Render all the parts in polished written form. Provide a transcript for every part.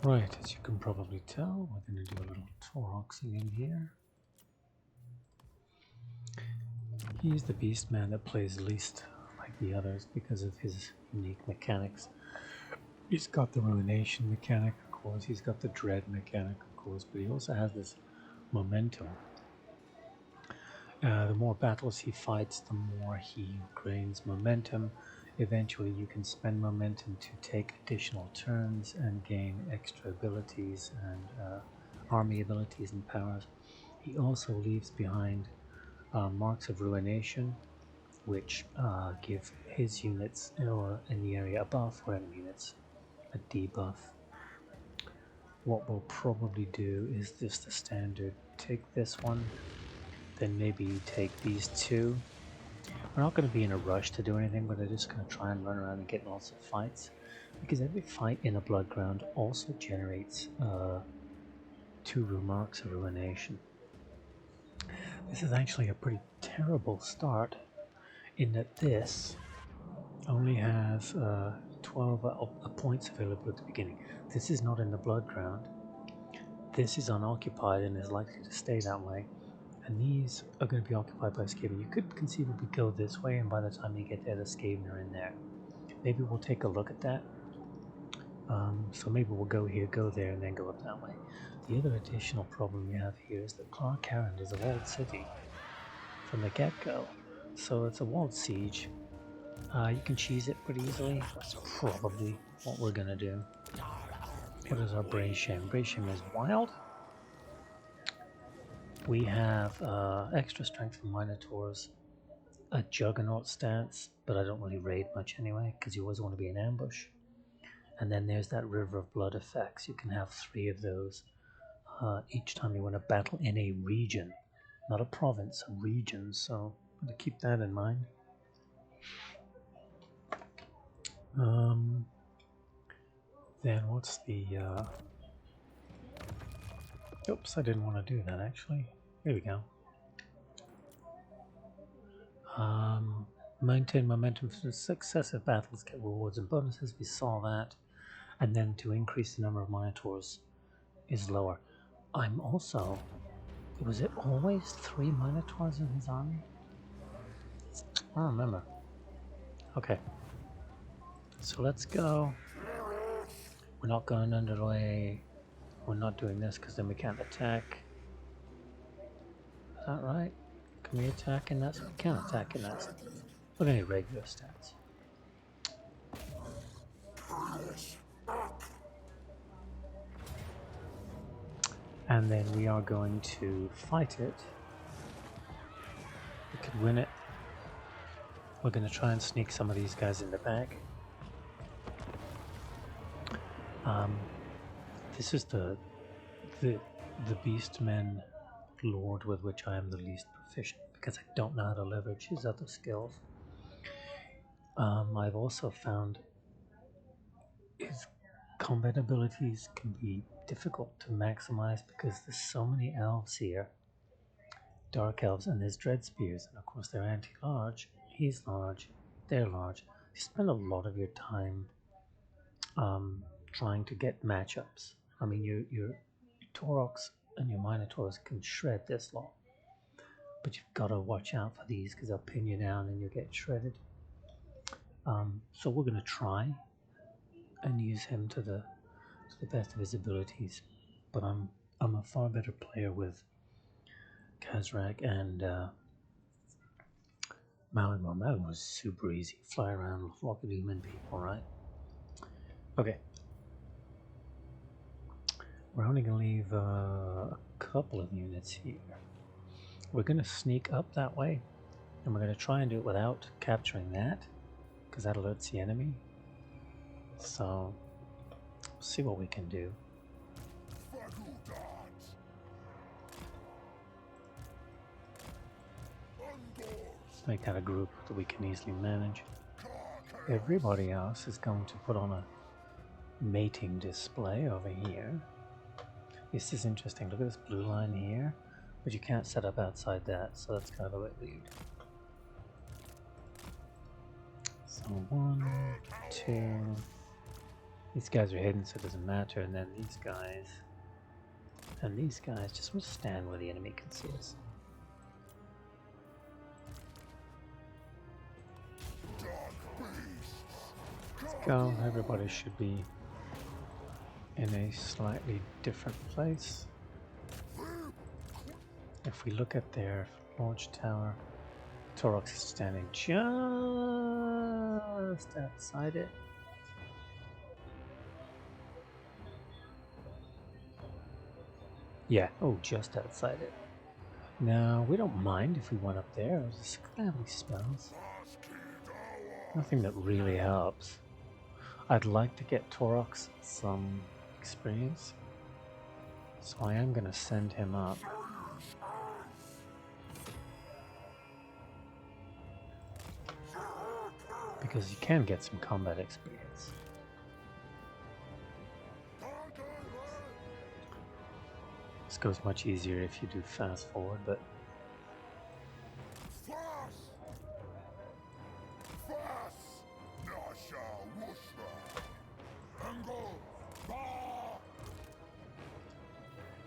Right, as you can probably tell, we're going to do a little Tauroxing in here. He's the Beastman that plays least like the others because of his unique mechanics. He's got the Ruination mechanic, of course, he's got the Dread mechanic, of course, but he also has this momentum. The more battles he fights, the more he gains momentum. Eventually you can spend momentum to take additional turns and gain extra abilities and army abilities and powers. He also leaves behind marks of ruination, which give his units or in the area above or enemy units a debuff. What we'll probably do is just the standard, take this one, then maybe take these two. We're not going to be in a rush to do anything, but I'm just going to try and run around and get lots of fights, because every fight in a blood ground also generates 2 marks of ruination. This is actually a pretty terrible start in that this only has 12 points available at the beginning. This is not in the blood ground. This is unoccupied and is likely to stay that way. And these are going to be occupied by Skaven. You could conceivably go this way, and by the time you get there, the Skaven are in there. Maybe we'll take a look at that. So maybe we'll go here, go there, and then go up that way. The other additional problem you have here is that Clark-Harrand is a walled city from the get-go. So it's a walled siege. You can cheese it pretty easily. That's probably what we're going to do. What is our Braysham? Braysham is wild. We have extra strength from Minotaurs, a Juggernaut stance, but I don't really raid much anyway, because you always want to be in ambush. And then there's that River of Blood effects. You can have 3 of those each time you want to battle in a region, not a province, a region, so I'm going to keep that in mind. Then what's the... Oops, I didn't want to do that actually. Here we go. Maintain momentum for successive battles, get rewards and bonuses. We saw that. And then to increase the number of Minotaurs is lower. I'm also... Was it always 3 Minotaurs in his army? I don't remember. Okay. So let's go. We're not going underway. We're not doing this because then we can't attack. Is that right? Can we attack in that? We can't attack in that. Look at any regular stats. And then we are going to fight it. We could win it. We're going to try and sneak some of these guys in the back. This is the Beastmen Lord with which I am the least proficient, because I don't know how to leverage his other skills. I've also found his combat abilities can be difficult to maximize because there's so many elves here, dark elves, and there's dread spears, and of course they're anti-large. He's large, they're large. You spend a lot of your time trying to get matchups. I mean, your Taurox and your Minotaurs can shred this lot, but you've got to watch out for these because they'll pin you down and you'll get shredded. So we're going to try and use him to the best of his abilities, but I'm a far better player with Khazrak and Maligmar. Maligmar was super easy. Fly around with a flock of demon people, right? Okay. We're only going to leave a couple of units here. We're going to sneak up that way, and we're going to try and do it without capturing that, because that alerts the enemy. So, we'll see what we can do. Let's make that a group that we can easily manage. Everybody else is going to put on a mating display over here. This is interesting. Look at this blue line here, but you can't set up outside that, so that's kind of a bit weird. So 1, 2. These guys are hidden, so it doesn't matter. And then these guys. And these guys just will stand where the enemy can see us. Let's go. Everybody should be in a slightly different place. If we look at their launch tower, Taurox is standing just outside it. Yeah, oh, just outside it. Now, we don't mind if we went up there. Just have these spells. Nothing that really helps. I'd like to get Taurox some experience, so I am going to send him up. Because you can get some combat experience. This goes much easier if you do fast forward, but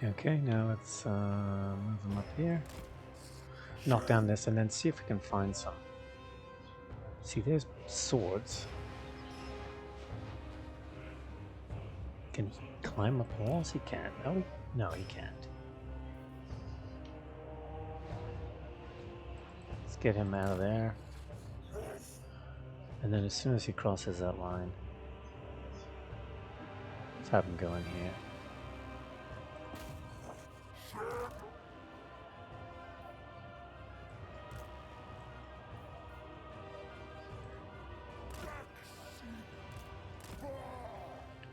okay, now let's move them up here. Knock down this and then see if we can find some. See, there's swords. Can he climb up walls? He can't. No, he can't. Let's get him out of there. And then as soon as he crosses that line, let's have him go in here.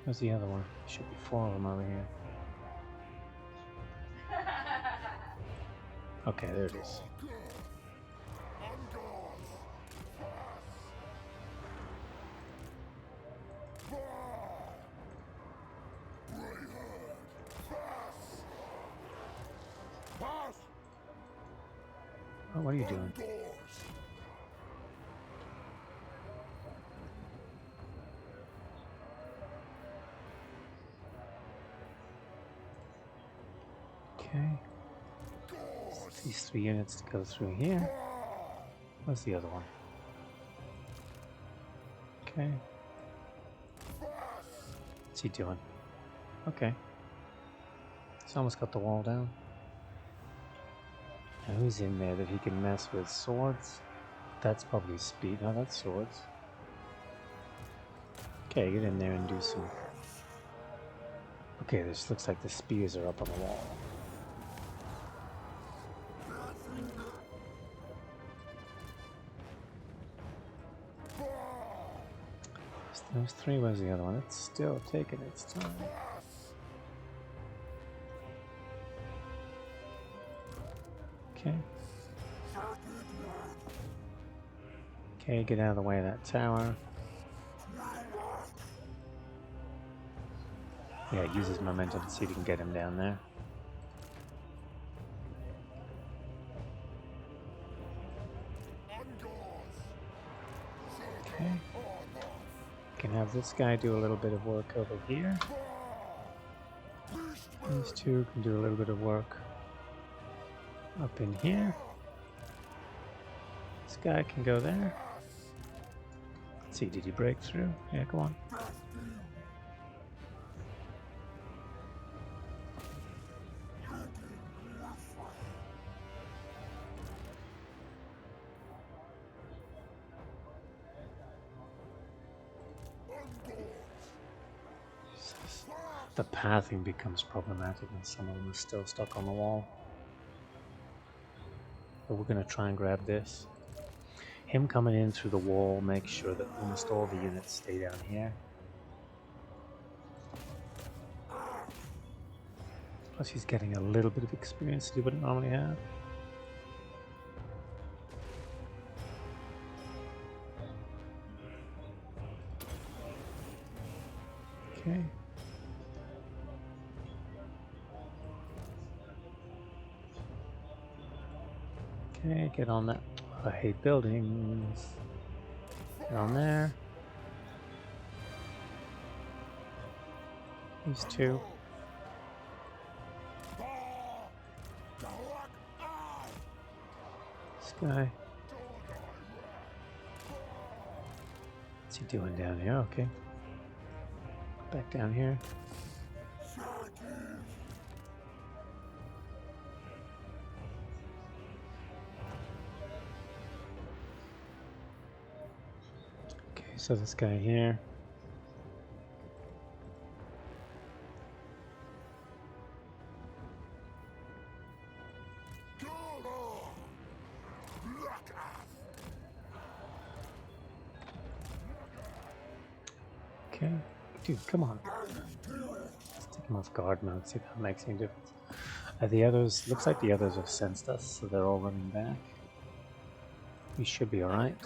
Where's the other one? Should be 4 of them over here. Okay, there it is. Oh, what are you doing? Okay. These 3 units to go through here. Where's the other one? Okay. What's he doing? Okay. He's almost got the wall down. Now who's in there that he can mess with? Swords? That's probably speed. No, that's swords. Okay, get in there and do some... Okay, this looks like the spears are up on the wall. Those 3, where's the other one? It's still taking its time. Okay. Okay, get out of the way of that tower. Yeah, use his momentum to see if you can get him down there. Okay. Can have this guy do a little bit of work over here. These 2 can do a little bit of work up in here. This guy can go there. Let's see, did he break through? Yeah, go on. The pathing becomes problematic and some of them are still stuck on the wall. But we're going to try and grab this. Him coming in through the wall makes sure that almost all the units stay down here. Plus he's getting a little bit of experience to do what he normally have. Okay. Okay, get on that. I hate buildings. Get on there. These two. This guy. What's he doing down here? Okay. Back down here. Okay, so this guy here. Okay, dude, come on. Let's take him off guard mode, see if that makes any difference. The others, looks like the others have sensed us, so they're all running back. We should be alright.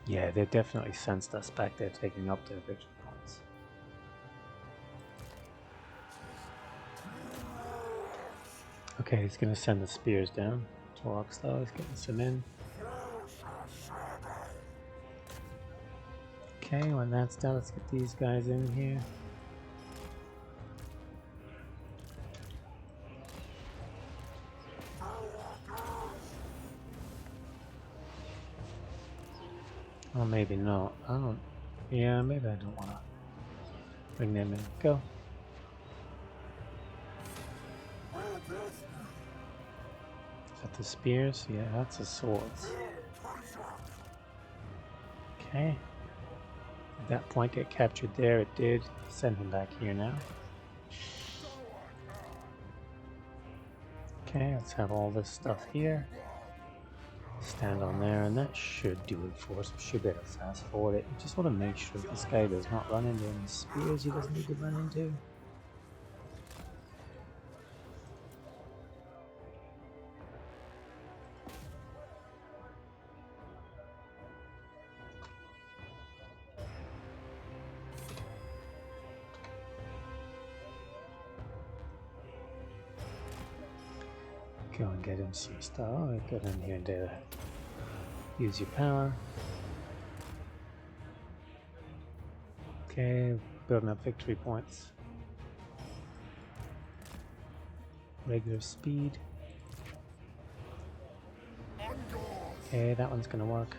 Yeah, they definitely sensed us back there taking up their victory points. Okay, he's going to send the spears down. Taurox though, he's getting some in. Okay, when that's done, let's get these guys in here. Oh, maybe not. I don't. Yeah, maybe I don't want to bring them in. Go. Is that the spears? Yeah, that's the swords. Okay. At that point, get captured there. It did. Send him back here now. Okay, let's have all this stuff here. Stand on there, and that should do it for us. We should be able to fast forward it. We just want to make sure this guy does not run into any spears he doesn't need to run into. Go and get him some stuff. Oh, get in here and do that. Use your power. Okay, building up victory points. Regular speed. Okay, that one's gonna work.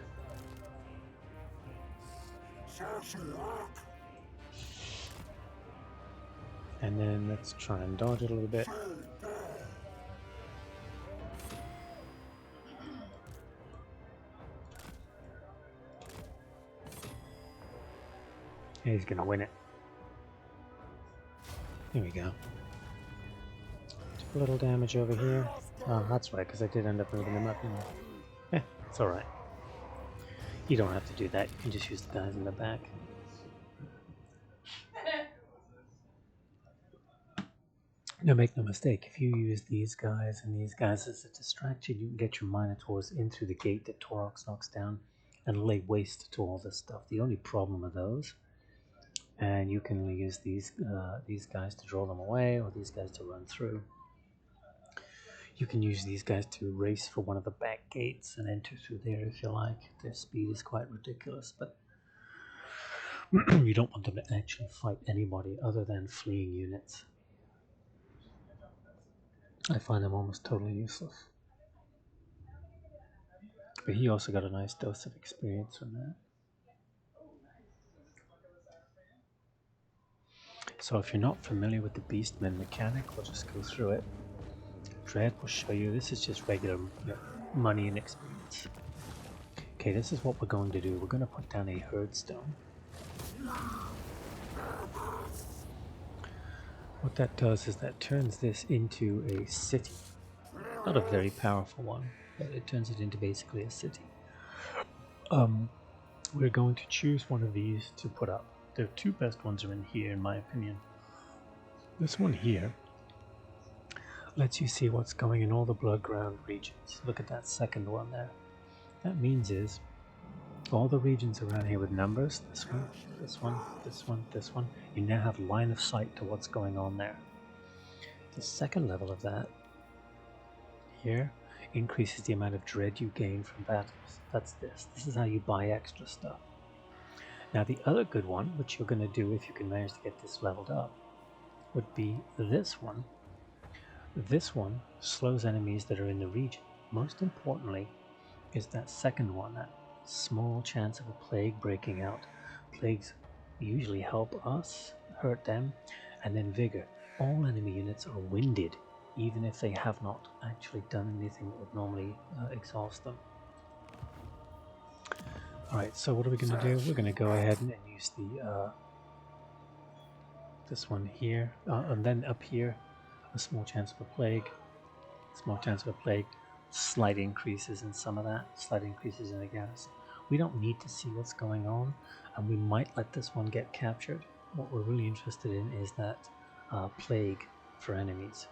And then let's try and dodge it a little bit. He's gonna win it. Here we go. Took a little damage over here. Oh, that's right, because I did end up moving him up. It's alright. You don't have to do that. You can just use the guys in the back. Now, make no mistake, if you use these guys and these guys as a distraction, you can get your Minotaurs in through the gate that Taurox knocks down and lay waste to all this stuff. The only problem with those, and you can use these guys to draw them away, or these guys to run through. You can use these guys to race for one of the back gates and enter through there if you like. Their speed is quite ridiculous, but you don't want them to actually fight anybody other than fleeing units. I find them almost totally useless. But he also got a nice dose of experience from that. So if you're not familiar with the Beastmen mechanic, we'll just go through it. Dread will show you. This is just regular money and experience. Okay, this is what we're going to do. We're going to put down a Herdstone. What that does is that turns this into a city. Not a very powerful one, but it turns it into basically a city. We're going to choose one of these to put up. The two best ones are in here, in my opinion. This one here lets you see what's going in all the blood ground regions. Look at that second one there. That means is all the regions around here with numbers, this one, this one, this one, this one, you now have line of sight to what's going on there. The second level of that here increases the amount of dread you gain from battles. That's this. This is how you buy extra stuff. Now the other good one, which you're going to do if you can manage to get this leveled up, would be this one. This one slows enemies that are in the region. Most importantly is that second one, that small chance of a plague breaking out. Plagues usually help us, hurt them, and then vigor. All enemy units are winded, even if they have not actually done anything that would normally exhaust them. Alright, so what are we going to do? We're going to go ahead and use the this one here, and then up here, a small chance of a plague, small chance of a plague, slight increases in some of that, slight increases in the garrison. We don't need to see what's going on, and we might let this one get captured. What we're really interested in is that plague for enemies.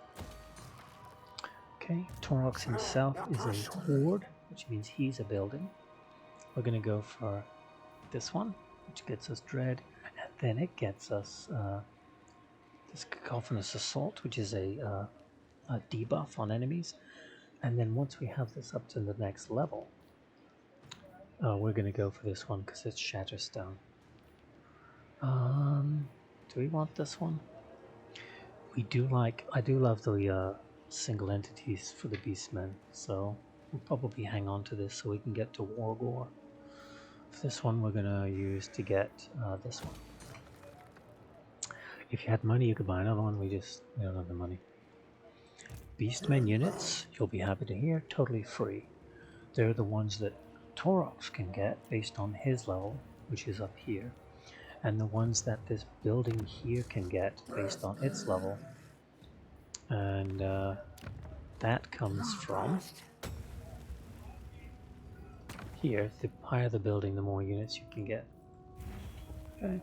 Okay, Taurox himself is a horde, which means he's a building. We're going to go for this one, which gets us dread, and then it gets us this Cacophonous Assault, which is a debuff on enemies. And then once we have this up to the next level, we're going to go for this one because it's Shatterstone. Do we want this one? I do love the single entities for the Beastmen, so we'll probably hang on to this so we can get to Wargore. This one we're going to use to get this one. If you had money, you could buy another one. We don't have the money. Beastmen units, you'll be happy to hear, totally free. They're the ones that Taurox can get based on his level, which is up here, and the ones that this building here can get based on its level. And that comes from here. The higher the building, the more units you can get. Okay.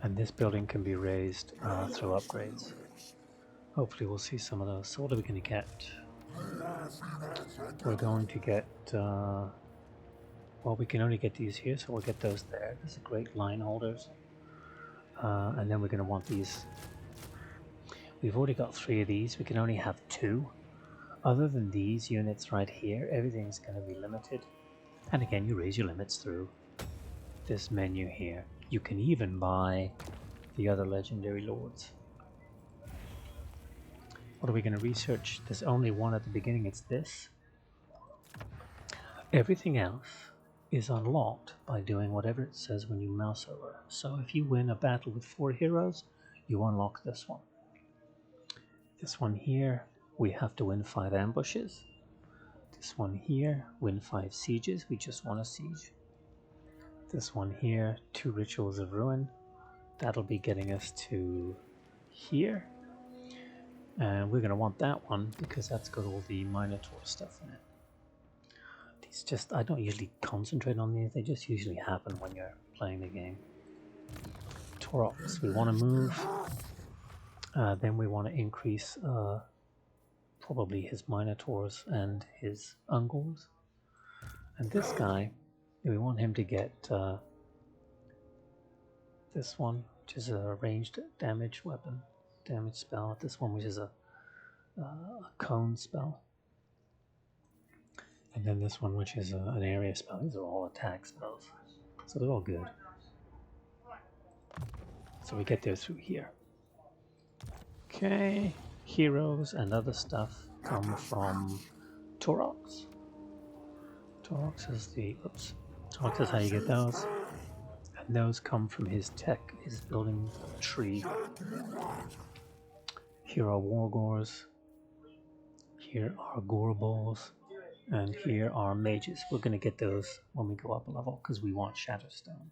And this building can be raised through upgrades. Hopefully we'll see some of those. So what are we going to get? We're going to get, well, we can only get these here, so we'll get those there. These are great line holders. And then we're going to want these. We've already got 3 of these. We can only have 2. Other than these units right here, everything's going to be limited. And again, you raise your limits through this menu here. You can even buy the other legendary lords. What are we going to research? There's only one at the beginning, it's this. Everything else is unlocked by doing whatever it says when you mouse over. So if you win a battle with 4 heroes, you unlock this one. This one here, we have to win 5 ambushes. This one here, win 5 sieges, we just won a siege. This one here, 2 rituals of ruin. That'll be getting us to here. And we're going to want that one because that's got all the Minotaur stuff in it. These just, I don't usually concentrate on these, they just usually happen when you're playing the game. Taurox, we want to move. Then we want to increase probably his Minotaurs and his Ungors. And this guy, we want him to get this one, which is a ranged damage weapon, damage spell. This one, which is a cone spell. And then this one, which is an area spell. These are all attack spells, so they're all good. So we get there through here. Okay, heroes and other stuff come from Taurox. Taurox is Taurox is how you get those. And those come from his tech, his building tree. Here are Wargores. Here are Goreballs. And here are mages. We're going to get those when we go up a level because we want Shatterstone.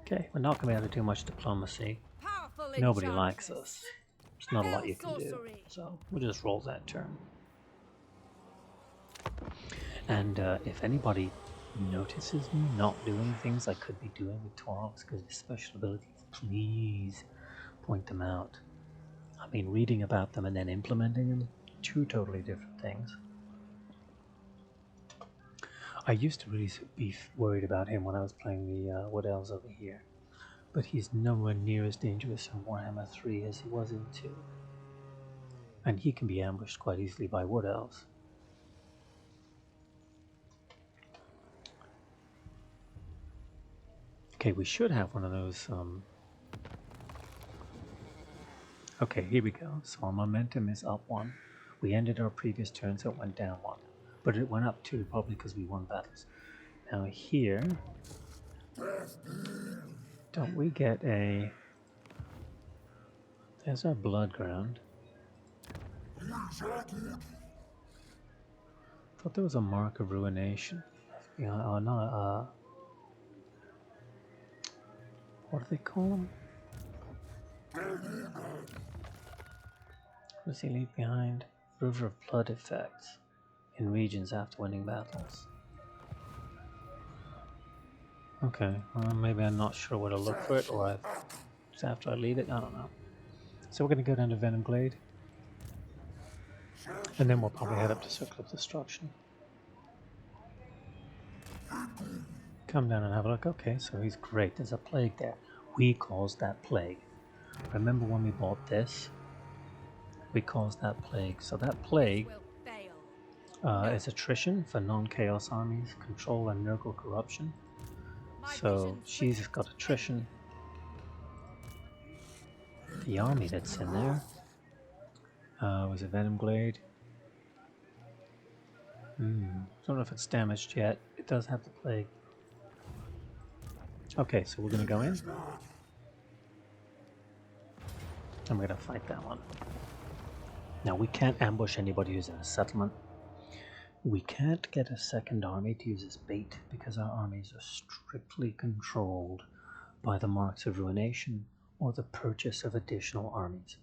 Okay, we're not going to be able to do much diplomacy. Nobody likes us. There's not a lot you can do. So we'll just roll that turn. And if anybody notices me not doing things I could be doing with Taurox because of his special abilities, please point them out. I mean, reading about them and then implementing them, 2 totally different things. I used to really be worried about him when I was playing the Wood Elves over here, but he's nowhere near as dangerous in Warhammer 3 as he was in 2. And he can be ambushed quite easily by wood elves. Okay, we should have one of those. Okay, here we go. So our momentum is up 1. We ended our previous turn, so it went down 1. But it went up 2, probably because we won battles. Now here, don't we get a... There's our blood ground. Thought there was a mark of ruination. Oh, no, what do they call them? What does he leave behind? River of blood effects in regions after winning battles. Okay, well, maybe I'm not sure where to look for it, or just after I leave it, I don't know. So we're going to go down to Venom Glade, and then we'll probably head up to Circle of Destruction. Come down and have a look. Okay, so he's great. There's a plague there. We caused that plague. Remember when we bought this? We caused that plague. So that plague is attrition for non-chaos armies, control and Nurgle corruption. So she's got attrition. The army that's in there was a Venom Glade. Don't know if it's damaged yet. It does have the plague. Okay, so we're going to go in. And we're going to fight that one. Now, we can't ambush anybody who's in a settlement. We can't get a second army to use as bait because our armies are strictly controlled by the marks of ruination or the purchase of additional armies.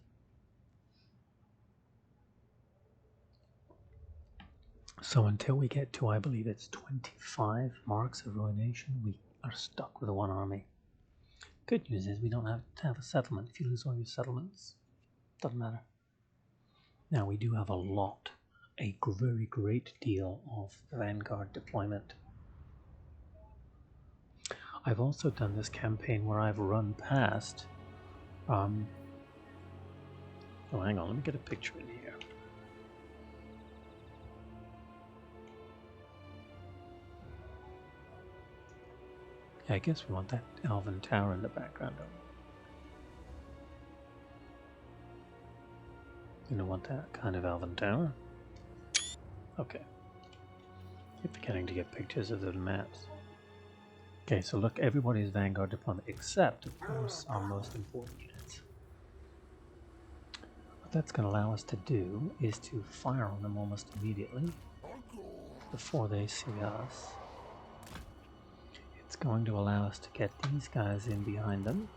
So until we get to, I believe it's 25 marks of ruination, we are stuck with one army. Good news is we don't have to have a settlement. If you lose all your settlements, doesn't matter. Now we do have a very great deal of Vanguard deployment. I've also done this campaign where I've run past. Oh, hang on, let me get a picture in here. Yeah, I guess we want that Elven Tower in the background. You don't want that kind of Elven Tower? Okay. Keep forgetting to get pictures of the maps. Okay, so look, everybody's Vanguard deployment, except, of course, our most important units. What that's going to allow us to do is to fire on them almost immediately before they see us. It's going to allow us to get these guys in behind them.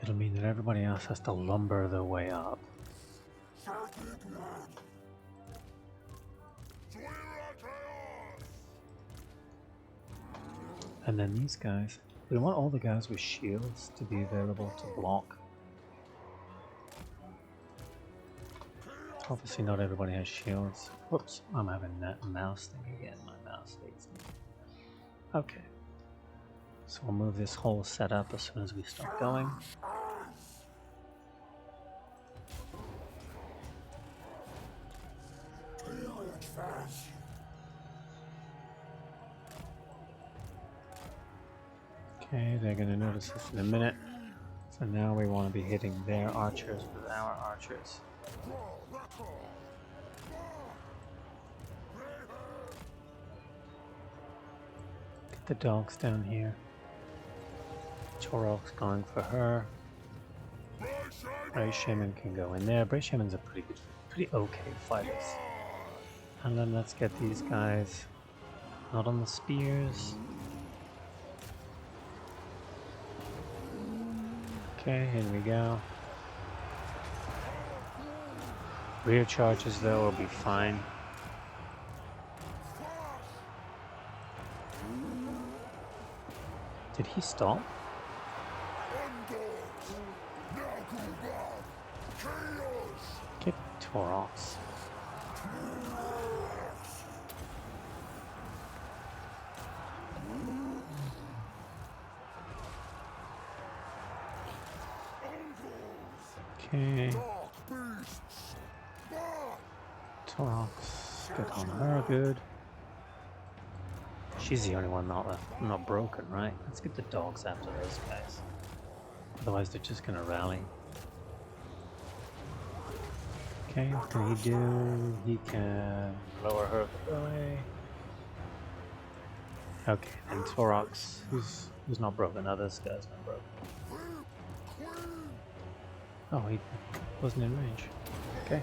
It'll mean that everybody else has to lumber their way up. And then these guys, we want all the guys with shields to be available to block. Obviously not everybody has shields. Whoops, I'm having that mouse thing again. My mouse hates me. Okay. So we'll move this whole setup as soon as we start going. Okay, they're going to notice us in a minute. So now we want to be hitting their archers with our archers. Get the dogs down here. Taurox going for her. Bray Shaman can go in there. Bray Shaman's a pretty okay fighters. And then let's get these guys not on the spears. Okay, here we go. Rear charges though will be fine. Did he stop? Get Taurox. Okay. Taurox, get on her, good. She's the only one not broken, right? Let's get the dogs after those guys. Otherwise they're just gonna rally. Okay, what can he do? He can lower her ability. Okay, and Taurox, who's not broken? Oh, this guy's not broken. Oh, he wasn't in range. Okay.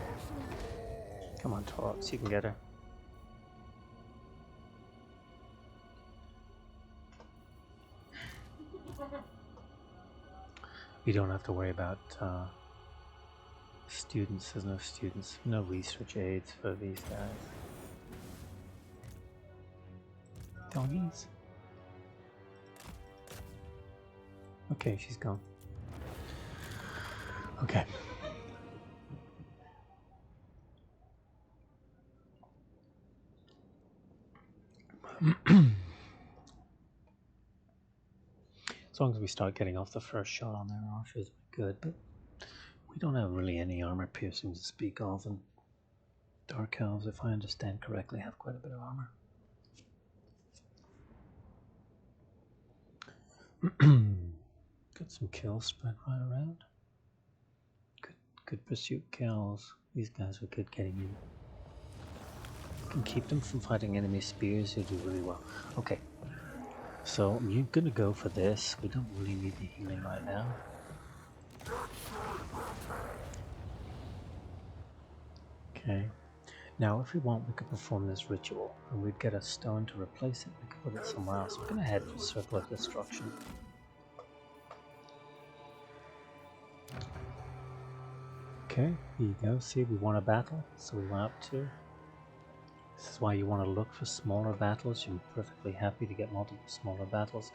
Come on, Taurox, you can get her. We don't have to worry about students. There's no students, no research aids for these guys. Doggies. Okay, she's gone. Okay. As long as we start getting off the first shot on their archers, we're good, but we don't have really any armor piercing to speak of, and Dark Elves, if I understand correctly, have quite a bit of armor. Got some kills spread right around. Good pursuit kills. These guys were good getting in. Can keep them from fighting enemy spears who do really well. Okay, so I'm gonna go for this. We don't really need the healing right now. Okay, now if we want, we could perform this ritual and we'd get a stone to replace it. We could put it somewhere else. We're gonna head for Circle of Destruction. Okay, here you go. See, we won a battle, so we went up 2. This is why you want to look for smaller battles. You're perfectly happy to get multiple smaller battles.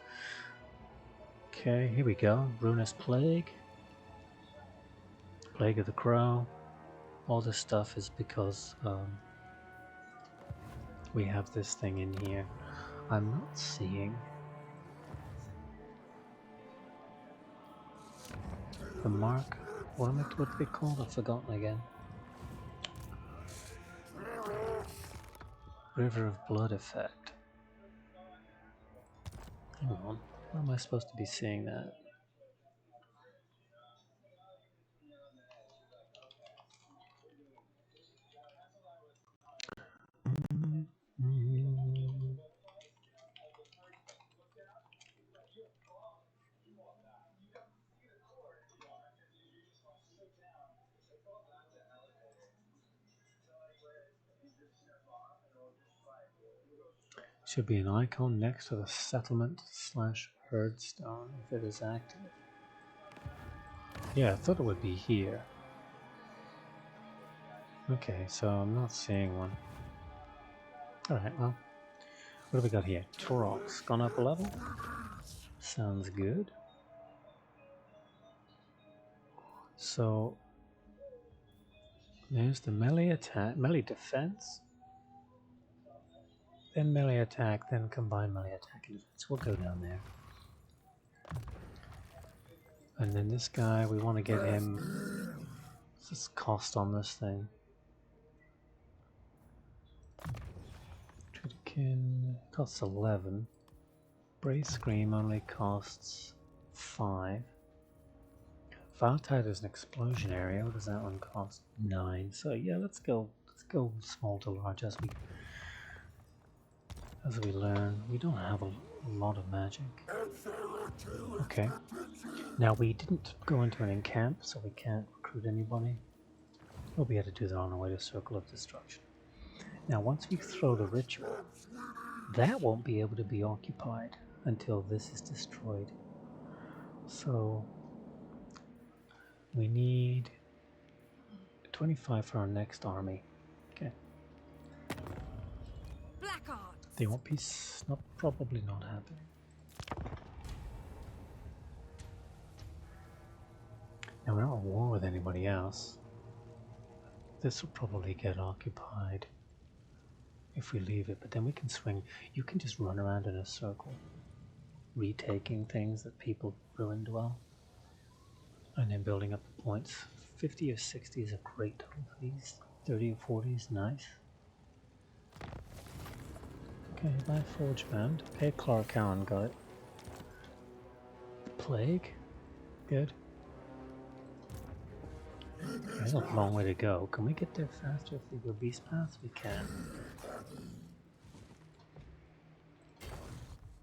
Okay, here we go. Ruinous Plague. Plague of the Crow. All this stuff is because we have this thing in here. I'm not seeing the mark. What do they called? I've forgotten again. River of Blood effect. Hang on. Where am I supposed to be seeing that? Should be an icon next to the settlement / Herdstone if it is active. Yeah, I thought it would be here. Okay, so I'm not seeing one. Alright, well, what have we got here? Taurox, gone up a level? Sounds good. So, there's the melee attack, melee defense, then melee attack, then combined melee attack and defense. We'll go down there. And then this guy, we want to get him. What's this cost on this thing? Tridikin costs 11. Brace Scream only costs 5. Valtide is an explosion area. What does that one cost? 9. So yeah, let's go small to large as we learn. We don't have a lot of magic. Okay. Now we didn't go into an encamp, so we can't recruit anybody. We'll be able to do that on our way to Circle of Destruction. Now once we throw the ritual, that won't be able to be occupied until this is destroyed. So we need 25 for our next army. Okay. They won't be probably not happening. Now we're not at war with anybody else. This will probably get occupied if we leave it, but then we can swing. You can just run around in a circle, retaking things that people ruined well, and then building up the points 50 or 60 is a great total for these. 30 or 40 is nice. Okay, buy Forge Band. Okay, Clark Allen got it. Plague. Good. There's a long way to go. Can we get there faster if we go beast paths? We can.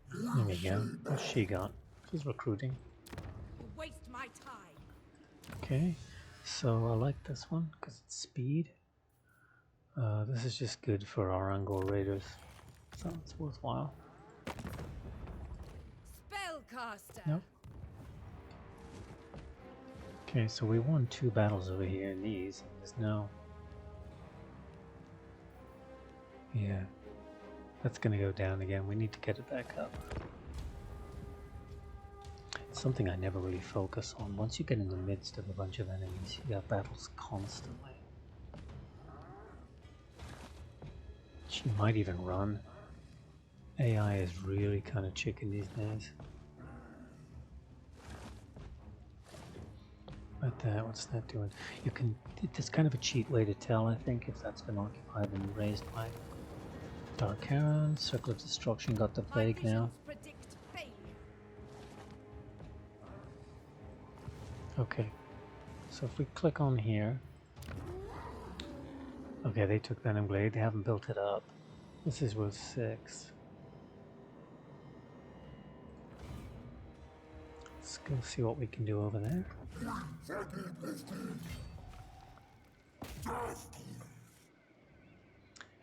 There we go. What's she got? She's recruiting. You waste my time. Okay, so I like this one because it's speed. This is just good for our Angor Raiders, so it's worthwhile. Spellcaster. Nope. Okay, so we won 2 battles over here in these. There's no... Yeah. That's gonna go down again. We need to get it back up. It's something I never really focus on. Once you get in the midst of a bunch of enemies, you got battles constantly. She might even run. AI is really kind of chicken these days. But that, what's that doing? You can, it's kind of a cheat way to tell, I think, if that's been occupied and raised by Dark Heron. Circle of Destruction got the plague now. Okay, so if we click on here, okay, they took Venom Glade. They haven't built it up. This is worth 6. Let's go see what we can do over there.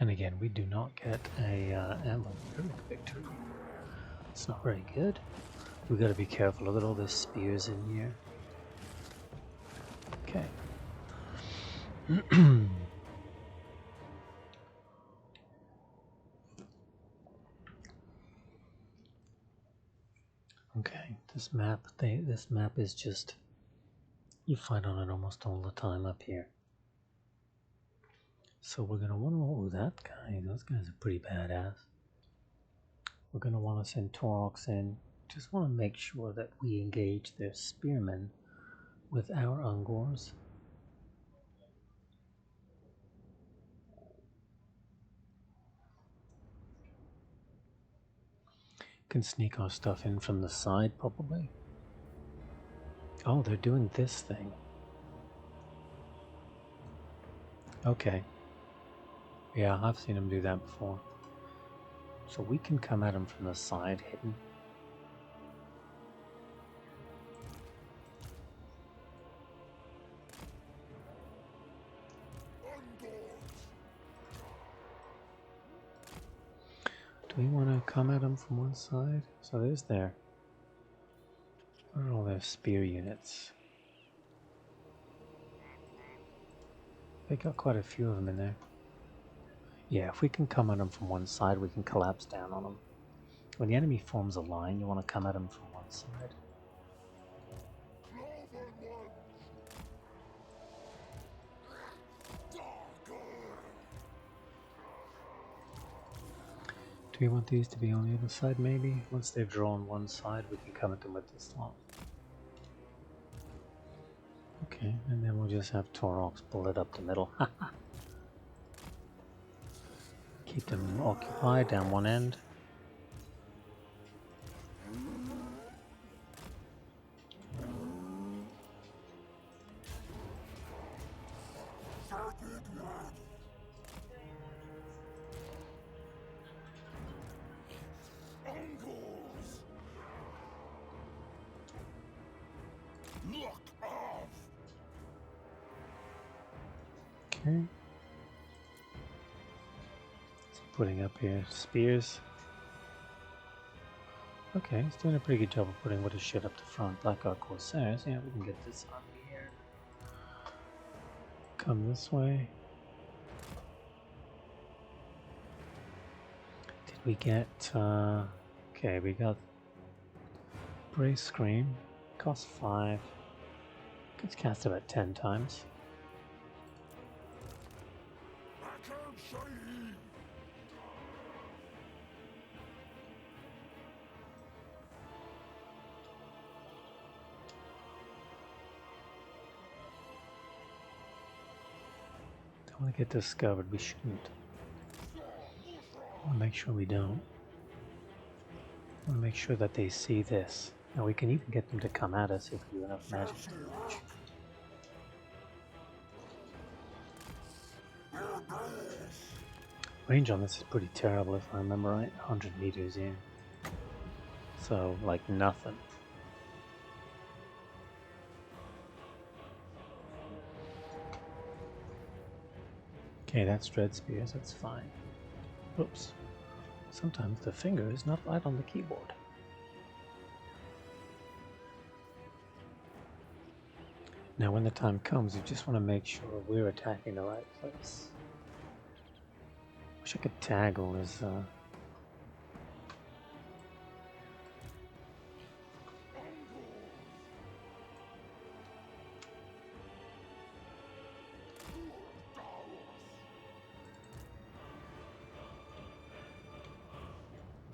And again, we do not get a emblem victory. It's not very good. We got to be careful. Look at all these spears in here. Okay. Okay, this map is just, you fight on it almost all the time up here. So we're gonna want to, oh, that guy, those guys are pretty badass. We're gonna want to send Taurox in. Just want to make sure that we engage their spearmen with our Ungors. Can sneak our stuff in from the side, probably. Oh, they're doing this thing. Okay. Yeah, I've seen them do that before. So we can come at them from the side, hidden. Do we want to come at them from one side? So there's there. Where are all their spear units? They got quite a few of them in there. Yeah, if we can come at them from one side, we can collapse down on them. When the enemy forms a line, you want to come at them from one side. Do we want these to be on the other side, maybe? Once they've drawn one side, we can come at them with this one. Okay, and then we'll just have Taurox bullet up the middle. Keep them occupied down one end. Okay. So putting up here spears. Okay, he's doing a pretty good job of putting what is shit up the front. Blackguard Corsairs. Yeah, we can get this on here. Come this way. Did we get okay, we got Brace Scream. Costs 5. Gets cast about 10 times. want to get discovered. We shouldn't. I want to make sure we don't. I want to make sure that they see this. Now we can even get them to come at us if we do enough magic damage. Range on this is pretty terrible if I remember right. 100 meters in. So, like nothing. Okay, that's Dread Spears, that's fine. Oops. Sometimes the finger is not right on the keyboard. Now when the time comes, you just want to make sure we're attacking the right place. Wish I could tag all his...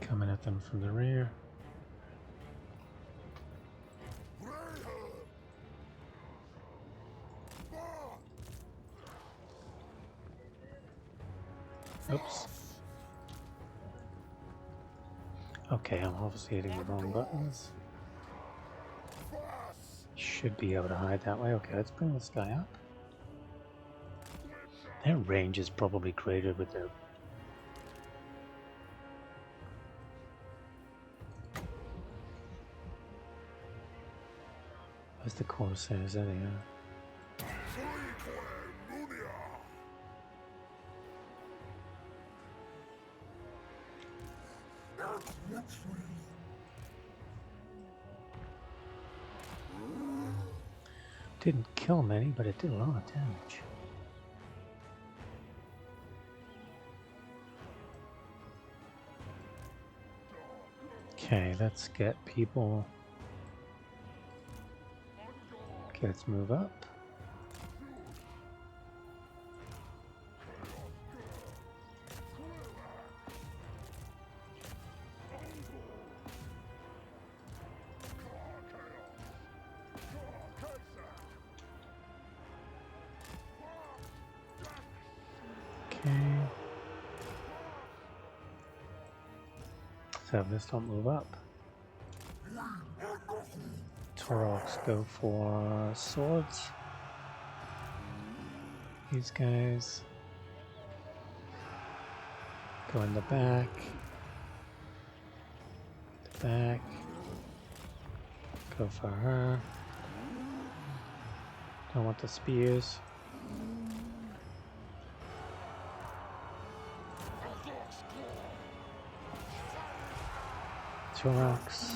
coming at them from the rear. Oops. Okay, I'm obviously hitting the wrong buttons. Should be able to hide that way. Okay, let's bring this guy up. Their range is probably greater with their... Where's the Corsairs? There they are. Didn't kill many, but it did a lot of damage. Okay, let's get people... Okay, let's move up. So let's not move up. Taurox go for swords. These guys go in the back. The back. Go for her. Don't want the spears. Taurox.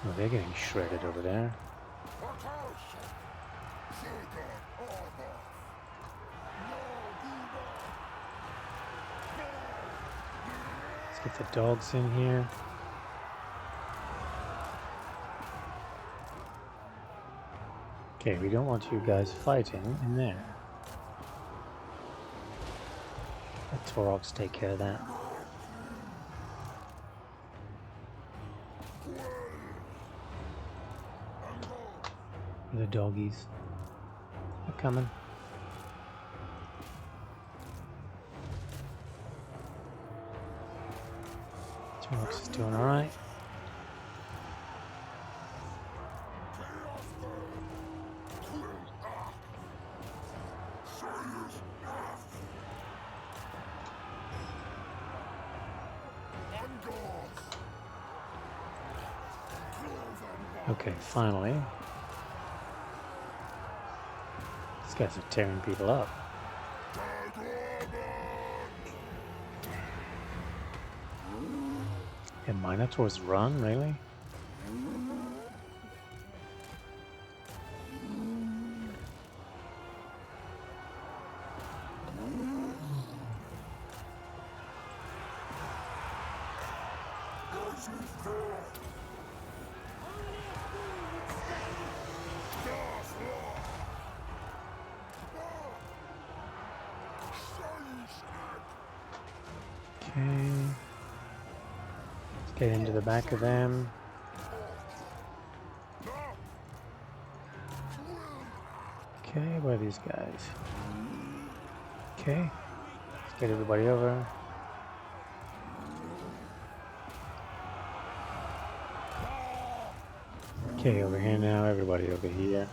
Oh, they're getting shredded over there. Let's get the dogs in here. Okay, we don't want you guys fighting in there. Let Taurox take care of that. The doggies are coming. Taurox is doing alright. Okay, finally. These guys are tearing people up. And Minotaurs run, really? Okay. Get into the back of them. Okay, where are these guys? Okay, let's get everybody over. Okay, over here now, everybody over here.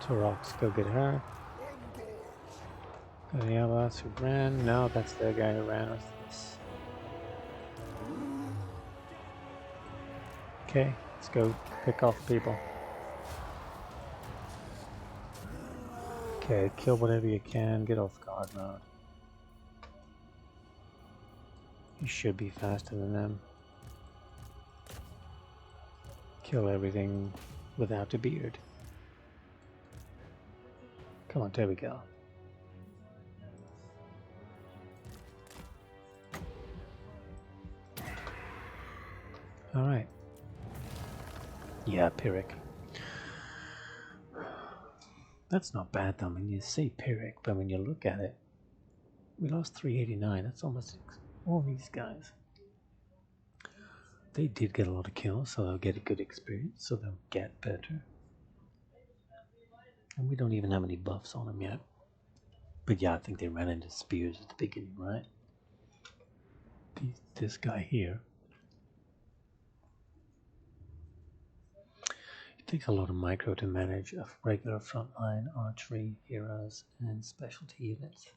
Taurox, go get her. Go to the others who ran. No, that's the guy who ran with this. Okay, let's go pick off people. Okay, kill whatever you can. Get off guard mode. You should be faster than them. Kill everything without a beard. Come on, there we go. Alright. Yeah, Pyrrhic. That's not bad though. I mean, you say Pyrrhic, but when you look at it, we lost 389. That's almost all these guys. They did get a lot of kills, so they'll get a good experience, so they'll get better. And we don't even have any buffs on them yet. But yeah, I think they ran into spears at the beginning, right? This guy here. It takes a lot of micro to manage a regular frontline archery, heroes, and specialty units.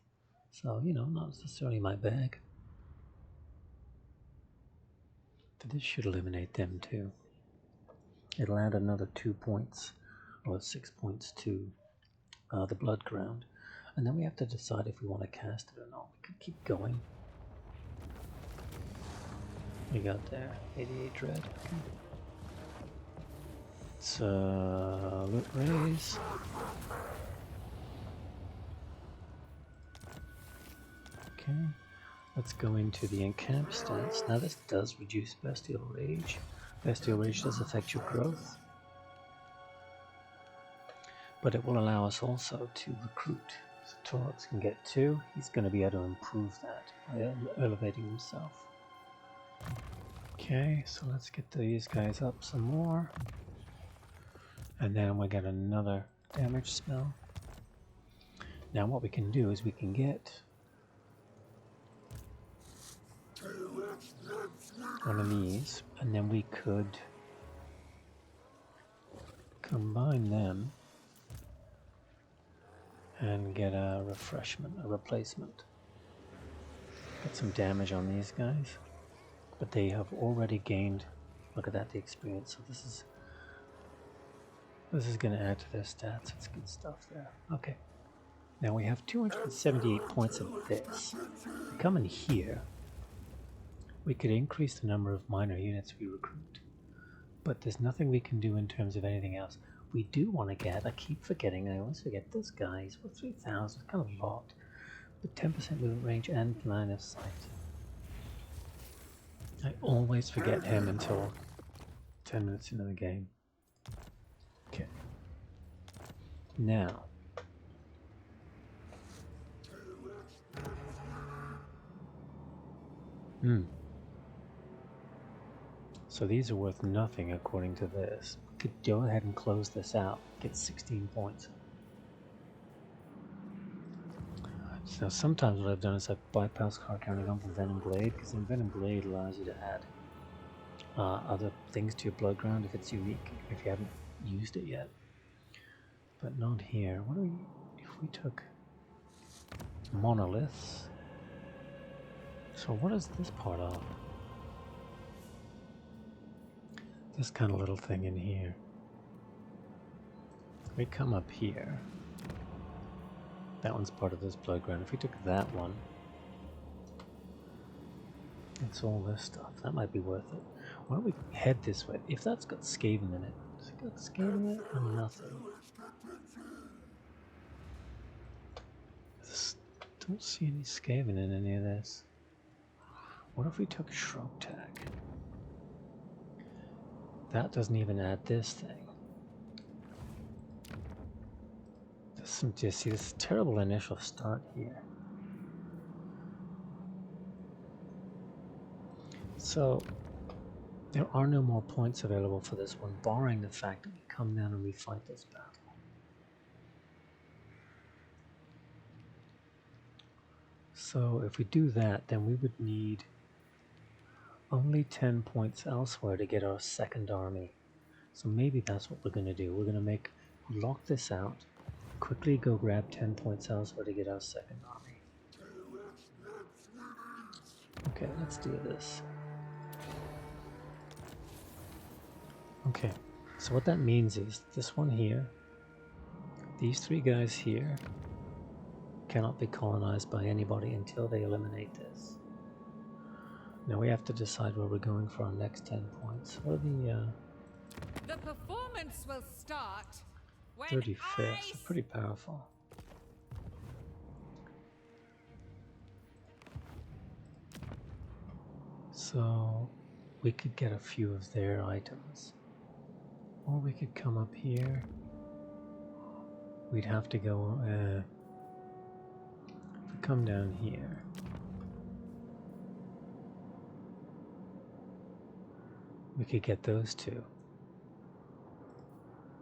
So, you know, not necessarily my bag. But this should eliminate them too. It'll add another 2 points, or 6 points to the blood ground. And then we have to decide if we want to cast it or not. We could keep going. We got there, 88 dread. Okay. It's loot raise. Okay, let's go into the encamp stats. Now this does reduce bestial rage. Bestial rage does affect your growth, but it will allow us also to recruit. So Taurox can get 2. He's going to be able to improve that by elevating himself. Okay, so let's get these guys up some more. And then we get another damage spell. Now what we can do is we can get one of these, and then we could combine them and get a refreshment, a replacement. Get some damage on these guys. But they have already gained, look at that, the experience. So this is going to add to their stats. It's good stuff there. Okay. Now we have 278 points of this. We come in here. We could increase the number of minor units we recruit. But there's nothing we can do in terms of anything else. We do want to get, I keep forgetting, I always forget this guy. He's worth 3,000, kind of a lot. But 10% movement range and line of sight. I always forget him until 10 minutes into the game. Okay. Now. So these are worth nothing according to this. We could go ahead and close this out. Get 16 points. So sometimes what I've done is I've bypassed card counting on for Venom Blade, because then Venom Blade allows you to add other things to your blood ground if it's unique, if you haven't used it yet. But not here. What do we, if we took monoliths? So what is this part of? This kind of little thing in here. We come up here. That one's part of this blood ground. If we took that one, it's all this stuff. That might be worth it. Why don't we head this way? If that's got Skaven in it. Does it got Skaven in it or nothing? Don't see any Skaven in any of this. What if we took Shrug Tag? That doesn't even add this thing. The Just see this terrible initial start here. So there are no more points available for this one, barring the fact that we come down and we fight this battle. So if we do that, then we would need only 10 points elsewhere to get our second army. So maybe that's what we're going to do. We're going to lock this out, quickly go grab 10 points elsewhere to get our second army. Okay, let's do this. Okay, so what that means is this one here, these three guys here, cannot be colonized by anybody until they eliminate this. Now we have to decide where we're going for our next 10 points. What are The performance will start when 35th? Pretty powerful. So we could get a few of their items. Or we could come up here. We'd have to go, if we come down here. We could get those two.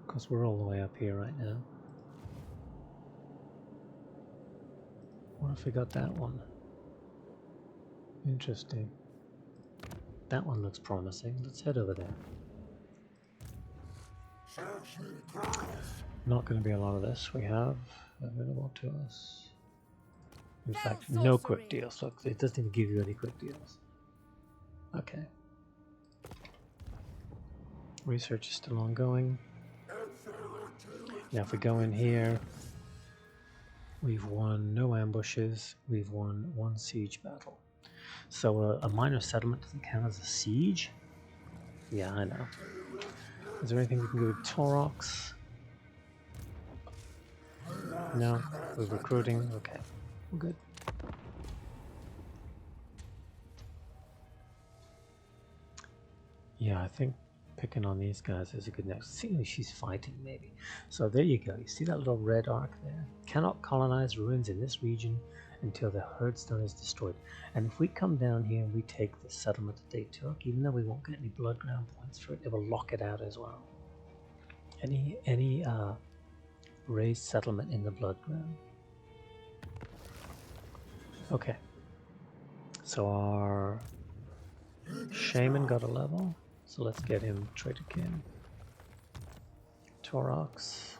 Because we're all the way up here right now. What if we got that one? Interesting. That one looks promising. Let's head over there. Not going to be a lot of this we have available to us. In fact, no quick deals. Look, it doesn't even give you any quick deals. Okay. Research is still ongoing. Now if we go in here, we've won no ambushes, we've won one siege battle. So a minor settlement doesn't count as a siege? Yeah, I know. Is there anything we can do with Taurox? No? We're recruiting? Okay. We're good. Yeah, I think picking on these guys is a good next. See, she's fighting maybe. So there you go. You see that little red arc there? Cannot colonize ruins in this region until the Herdstone is destroyed. And if we come down here and we take the settlement that they took, even though we won't get any blood ground points for it, it will lock it out as well. Any raised settlement in the blood ground. Okay. So our shaman got a level. So let's get him Traitor King. Taurox.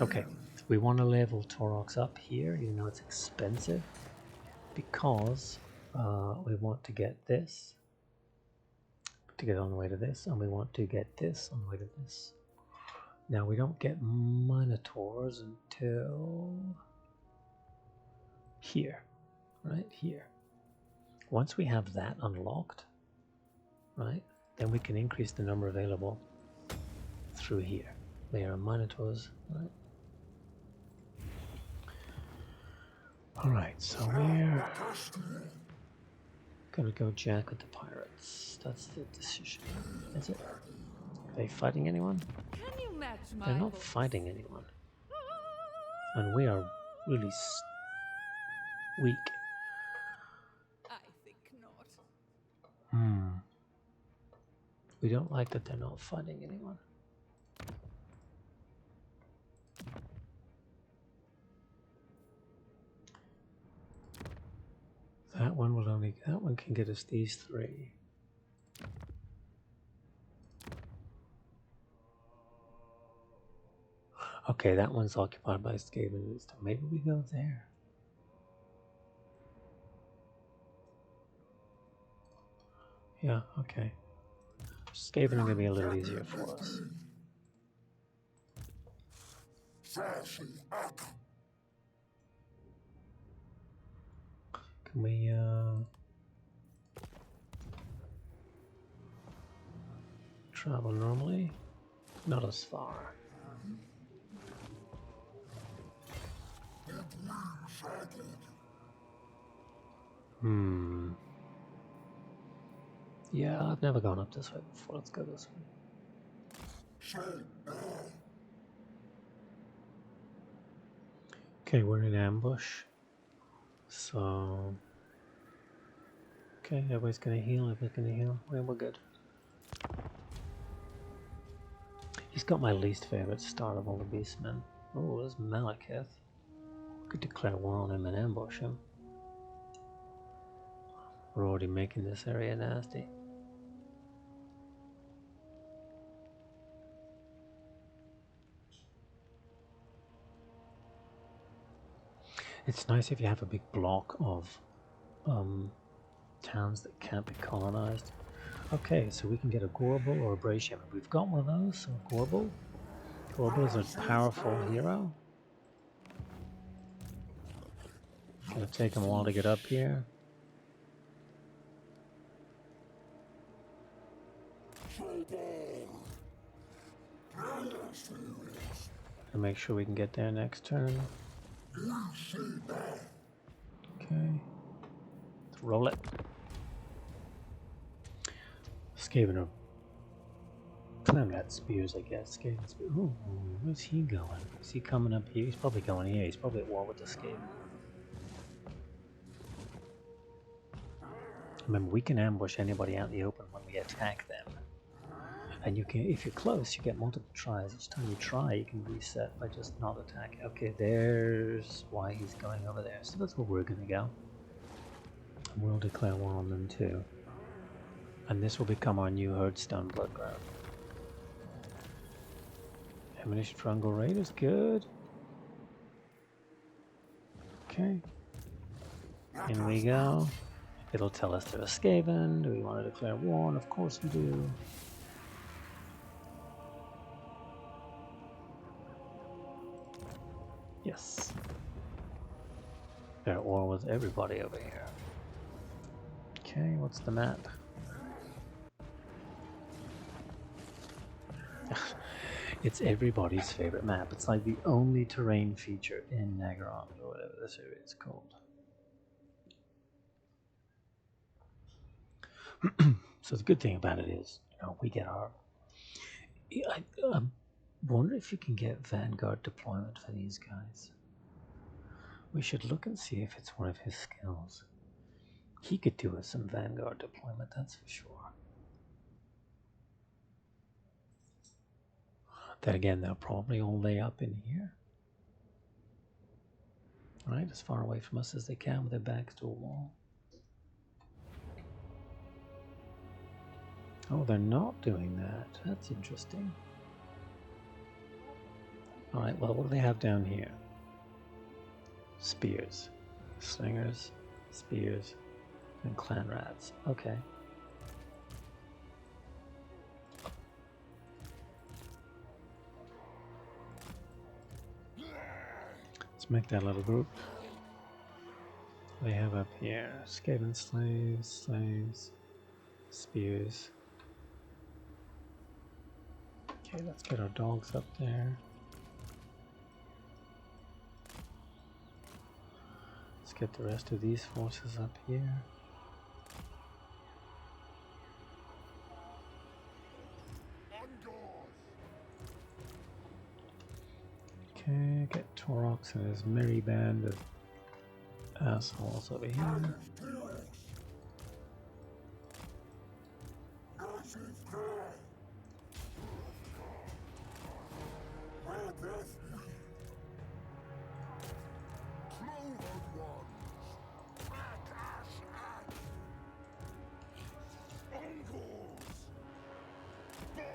Okay, so we want to level Taurox up here, even though it's expensive, because we want to get this to get on the way to this, and we want to get this on the way to this. Now we don't get Minotaurs until here, right here. Once we have that unlocked, right, then we can increase the number available through here. There are Minotaurs, right? Alright, so we're gonna go jack with the pirates. That's the decision, is it? Are they fighting anyone? Can you match my They're not hopes? fighting anyone. And we are really weak. I think not. We don't like that they're not fighting anyone. That one can get us these three. Okay, that one's occupied by Skaven. Maybe we go there. Yeah, okay. Skaven are going to be a little easier for us. Can we, travel normally? Not as far. Yeah, I've never gone up this way before. Let's go this way. Okay, we're in ambush. So... Okay, everybody's gonna heal, we're good. He's got my least favorite star of all the beastmen. Oh, there's Malekith. Could declare war on him and ambush him. We're already making this area nasty. It's nice if you have a big block of towns that can't be colonized. Okay, so we can get a Gorbel or a Brasham. We've got one of those, so Gorbel. Gorbel is a powerful hero. Gonna take him a while to get up here. And make sure we can get there next turn. Okay. Let's roll it. Skaven or Clamrat spears, I guess. Skaven spears. Ooh, where's he going? Is he coming up here? He's probably going here. He's probably at war with the Skaven. Remember, we can ambush anybody out in the open when we attack them. And you can, if you're close, you get multiple tries. Each time you try, you can reset by just not attacking. Okay, there's why he's going over there. So that's where we're going to go. And we'll declare war on them too. And this will become our new Herdstone bloodground. Ammunition Triangle Raid is good. Okay. In we go. It'll tell us they're a Skaven. Do we want to declare war? And of course we do. Yes. They're at war with everybody over here. Okay, what's the map? It's everybody's favorite map. It's like the only terrain feature in Naggarond, or whatever this area is called. So the good thing about it is, you know, we get our... I wonder if you can get Vanguard deployment for these guys. We should look and see if it's one of his skills. He could do us some Vanguard deployment, that's for sure. Then again, they'll probably all lay up in here. Right, as far away from us as they can with their backs to a wall. Oh, they're not doing that. That's interesting. Alright, well, what do they have down here? Spears. Slingers, spears, and clan rats. Okay. Let's make that little group. What do they have up here? Skaven slaves, spears. Okay, let's get our dogs up there. Let's get the rest of these forces up here. Okay, get Taurox and his merry band of assholes over here.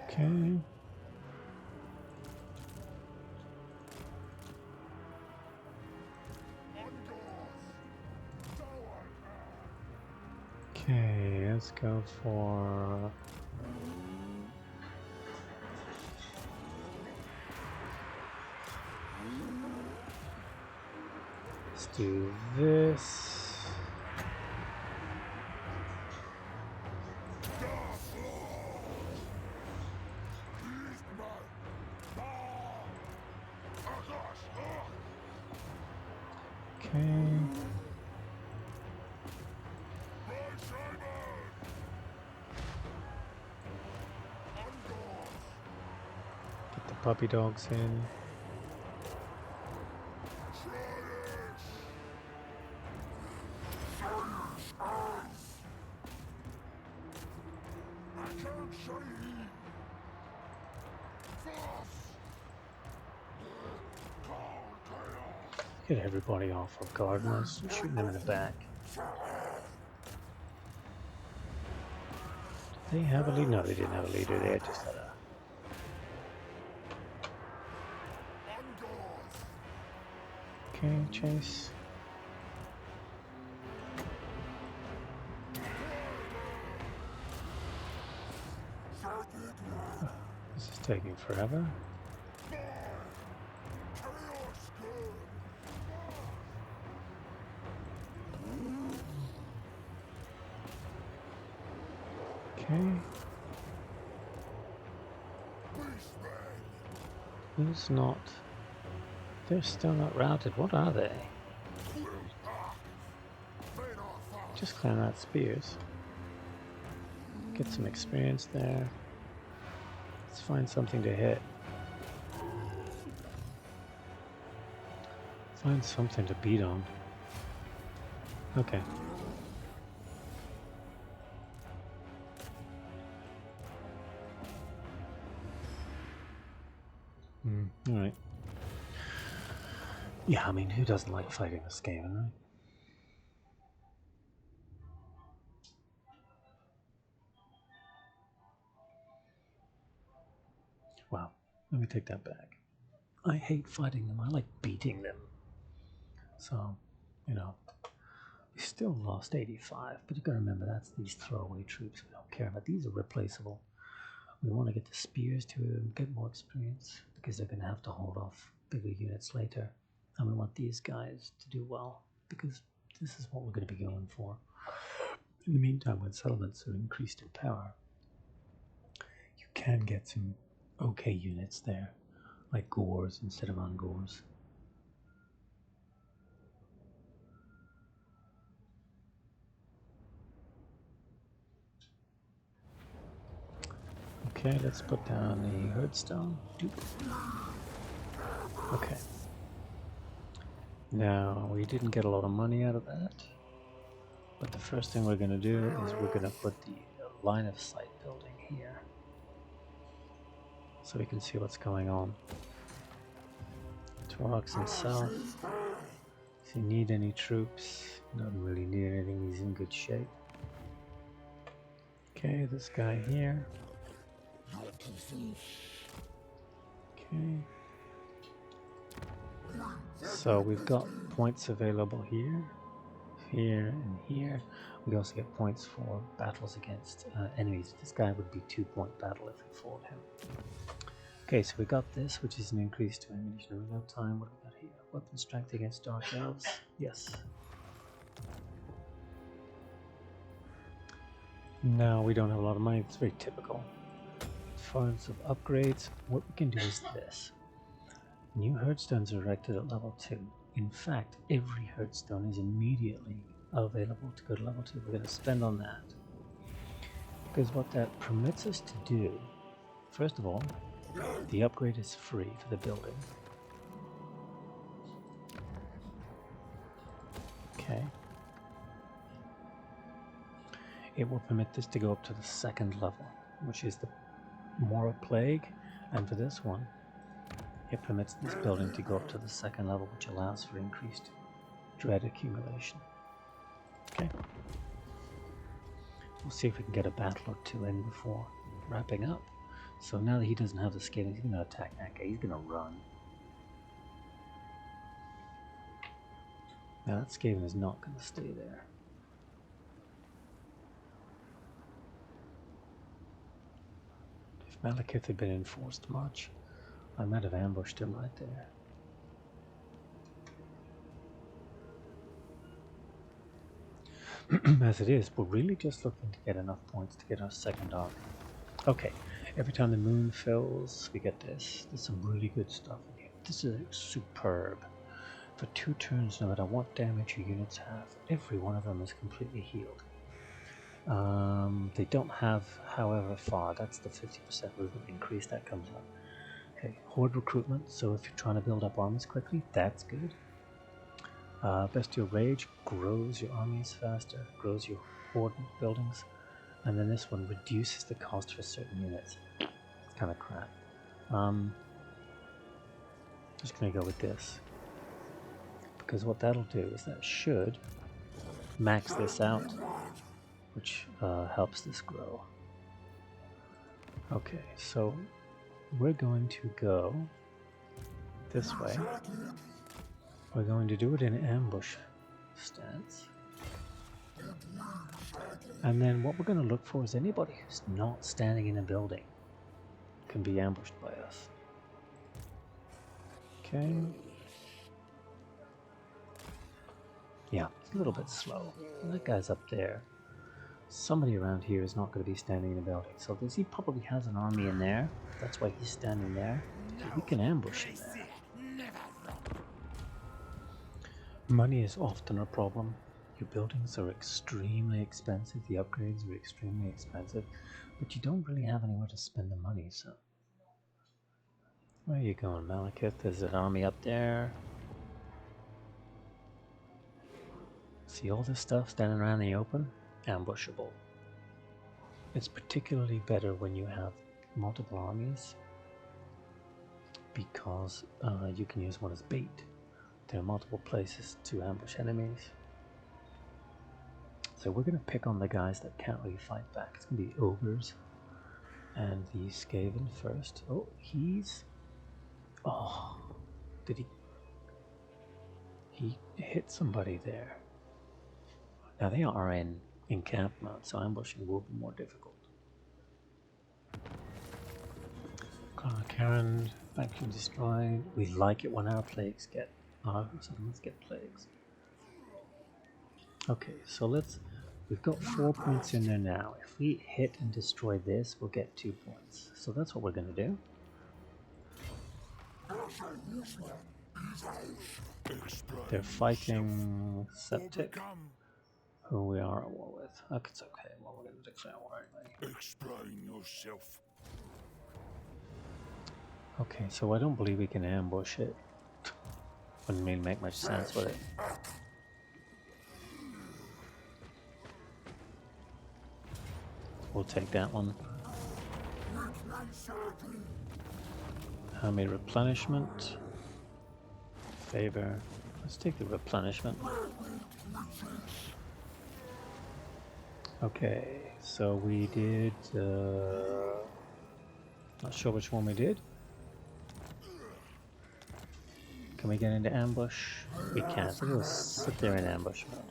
Okay. Okay, let's go for... Let's do this. Okay. puppy dogs in. Get everybody off of gardeners, shooting them in the back. Did they have a lead? No, they didn't have a leader. They just had a... Okay, chase. This is taking forever. Okay. Who's not? They're still not routed. What are they? Just clearing out spears. Get some experience there. Let's find something to hit. Find something to beat on. Okay. Alright. Yeah, I mean, who doesn't like fighting this game, right? Wow, let me take that back. I hate fighting them, I like beating them. So, you know, we still lost 85, but you gotta remember that's these throwaway troops we don't care about. These are replaceable. We want to get the spears to get more experience because they're gonna have to hold off bigger units later. And we want these guys to do well because this is what we're going to be going for. In the meantime, when settlements are increased in power, you can get some okay units there, like gores instead of ungores. Okay, let's put down the Herdstone. Okay. Now, we didn't get a lot of money out of that, but the first thing we're going to do is we're going to put the line of sight building here so we can see what's going on. Taurox himself, if you need any troops, doesn't really need anything, he's in good shape. Okay, this guy here. Okay. So we've got points available here, here, and here. We also get points for battles against enemies. This guy would be 2-point battle if we fought him. Okay, so we got this, which is an increase to ammunition reload time. What do we got here? Weapon strength against dark elves. Yes. Now we don't have a lot of money. It's very typical. Funds of upgrades. What we can do is this. New Herdstones are erected at level 2. In fact, every Herdstone is immediately available to go to level 2. We're going to spend on that. Because what that permits us to do, first of all, the upgrade is free for the building. Okay. It will permit this to go up to the 2nd level, which is the Moral Plague, and for this one, it permits this building to go up to the 2nd level, which allows for increased dread accumulation. Okay. We'll see if we can get a battle or two in before wrapping up. So now that he doesn't have the scaling, he's going to attack that guy. He's going to run. Now that Skaven is not going to stay there. If Malekith had been in forced march, I might have ambushed him right there. As it is, we're really just looking to get enough points to get our 2nd arc. Okay, every time the moon fills, we get this. There's some really good stuff in here. This is superb. For 2 turns, no matter what damage your units have, every one of them is completely healed. They don't have, however far, that's the 50% movement increase that comes up. Okay, horde recruitment, so if you're trying to build up armies quickly, that's good. Bestial Rage grows your armies faster, grows your horde buildings, and then this one reduces the cost for certain units. It's kind of crap. Just going to go with this, because what that'll do is that should max this out, which helps this grow. Okay, so we're going to go this way. We're going to do it in ambush stance. And then what we're going to look for is anybody who's not standing in a building can be ambushed by us. Okay. Yeah, it's a little bit slow. That guy's up there. Somebody around here is not going to be standing in a building. So he probably has an army in there. That's why he's standing there. So we can ambush him there. Money is often a problem. Your buildings are extremely expensive. The upgrades are extremely expensive. But you don't really have anywhere to spend the money, so... Where are you going, Malekith? There's an army up there. See all this stuff standing around in the open? Ambushable. It's particularly better when you have multiple armies, because you can use one as bait. There are multiple places to ambush enemies. So we're going to pick on the guys that can't really fight back. It's going to be ogres and the Skaven first. Oh, oh, did he hit somebody there? Now they are in encampment, so ambushing will be more difficult. Karen, faction destroyed. We like it when our plagues get... let's get plagues. Okay, so we've got 4 points in there now. If we hit and destroy this, we'll get 2 points. So that's what we're going to do. They're fighting Septic, who we are at war with. Okay, it's okay. Well, we're going to declare war anyway. Explain yourself. Okay, so I don't believe we can ambush it. Wouldn't really make much sense with it. We'll take that one. Army replenishment. Favor. Let's take the replenishment. Okay, so we did... not sure which one we did. Can we get into ambush? We can't, so we'll sit there in ambush mode.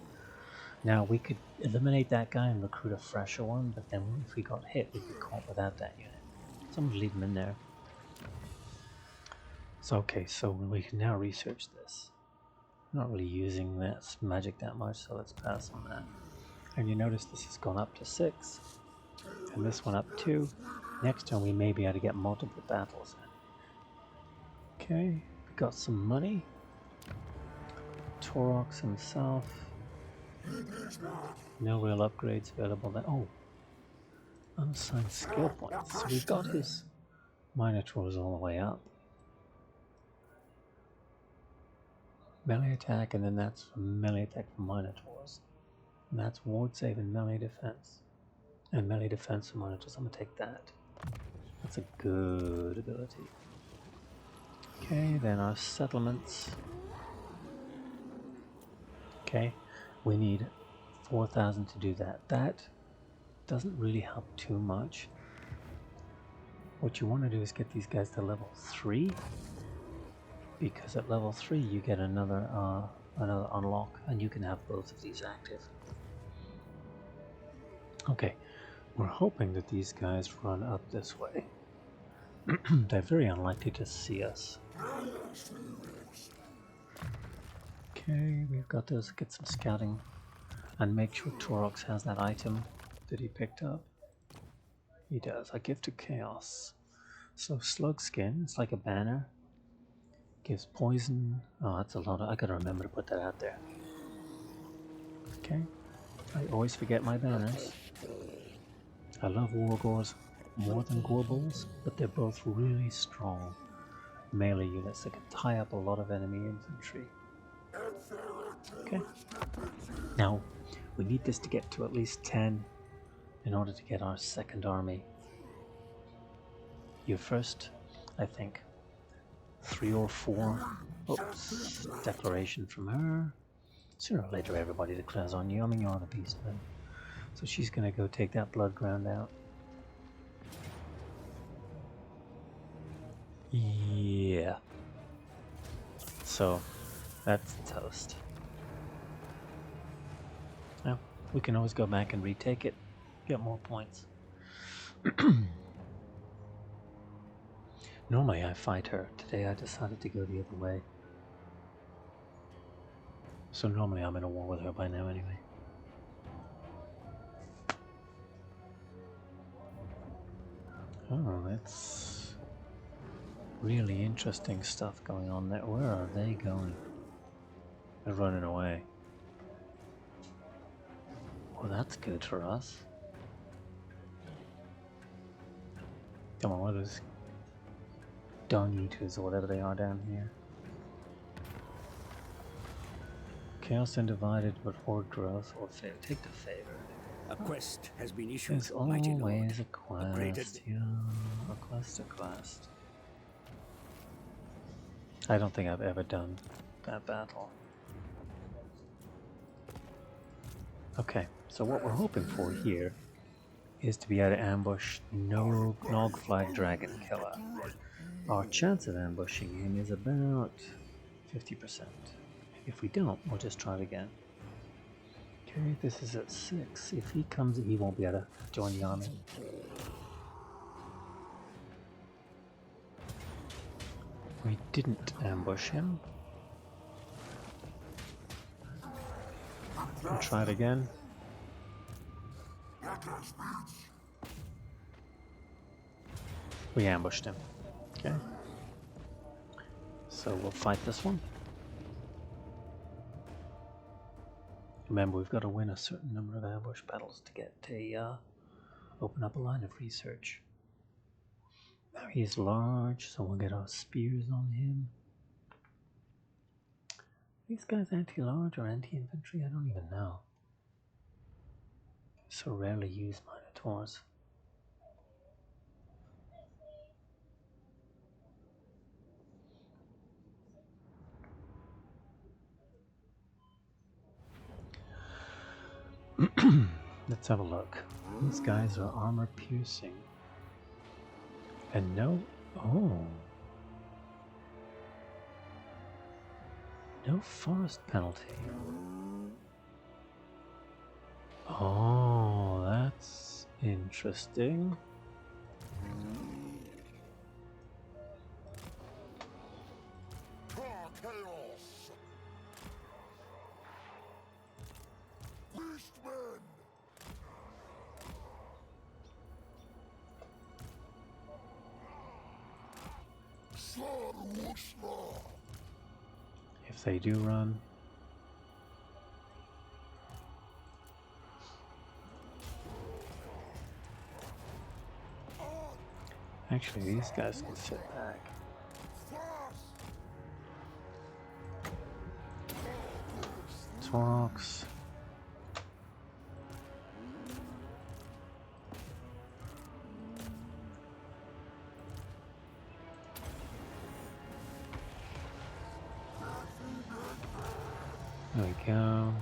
Now we could eliminate that guy and recruit a fresher one, but then if we got hit, we'd be caught without that unit. So I'm gonna leave him in there. So okay, so we can now research this. I'm not really using this magic that much, so let's pass on that. And you notice this has gone up to 6, and this one up 2. Next turn we may be able to get multiple battles in. Okay, we got some money. Taurox himself. No real upgrades available there. Oh, unassigned skill points. So we've got his Minotaurs all the way up. Melee attack, and then that's melee attack for Minotaurs. And that's ward save and melee defense. And melee defense for Minotaurs. I'm gonna take that. That's a good ability. Okay, then our settlements. Okay, we need 4,000 to do that. That doesn't really help too much. What you want to do is get these guys to level 3, because at level 3 you get another unlock, and you can have both of these active. Okay, we're hoping that these guys run up this way. They're very unlikely to see us. Okay, we've got to get some scouting and make sure Taurox has that item that he picked up. He does. A gift of chaos. So slug skin, it's like a banner. Gives poison. Oh, that's a lot of... I gotta remember to put that out there. Okay. I always forget my banners. I love Wargors more than Gorbals, but they're both really strong melee units that can tie up a lot of enemy infantry. Okay. Now, we need this to get to at least 10 in order to get our second army. You first, I think. 3 or 4. Oops. Declaration from her. Sooner or later everybody declares on you. I mean, you're the Beastmen. So she's going to go take that blood ground out. Yeah. So, that's toast. Now, we can always go back and retake it. Get more points. Normally I fight her. Today I decided to go the other way. So normally I'm in a war with her by now anyway. Oh, that's really interesting stuff going on there. Where are they going? They're running away. Well, that's good for us. Come on, what are those dung eaters or whatever they are down here? Chaos Undivided, but horde growth or favor. Take the favor. A quest has been issued. There's always a quest. Yeah, a quest. I don't think I've ever done that battle. Okay, so what we're hoping for here is to be able to ambush Nogflag Dragon Killer. Our chance of ambushing him is about 50%. If we don't, we'll just try it again. Okay, this is at 6. If he comes, he won't be able to join the army. We didn't ambush him. We'll try it again. We ambushed him. Okay. So we'll fight this one. Remember, we've got to win a certain number of ambush battles to get a open up a line of research. Now he's large, so we'll get our spears on him. These guys anti-large or anti-infantry? I don't even know. So rarely use Minotaurs. Let's have a look. These guys are armor piercing. And no... Oh. No forest penalty. Oh, that's interesting. If they do run, actually these guys can sit back. Taurox. There we go.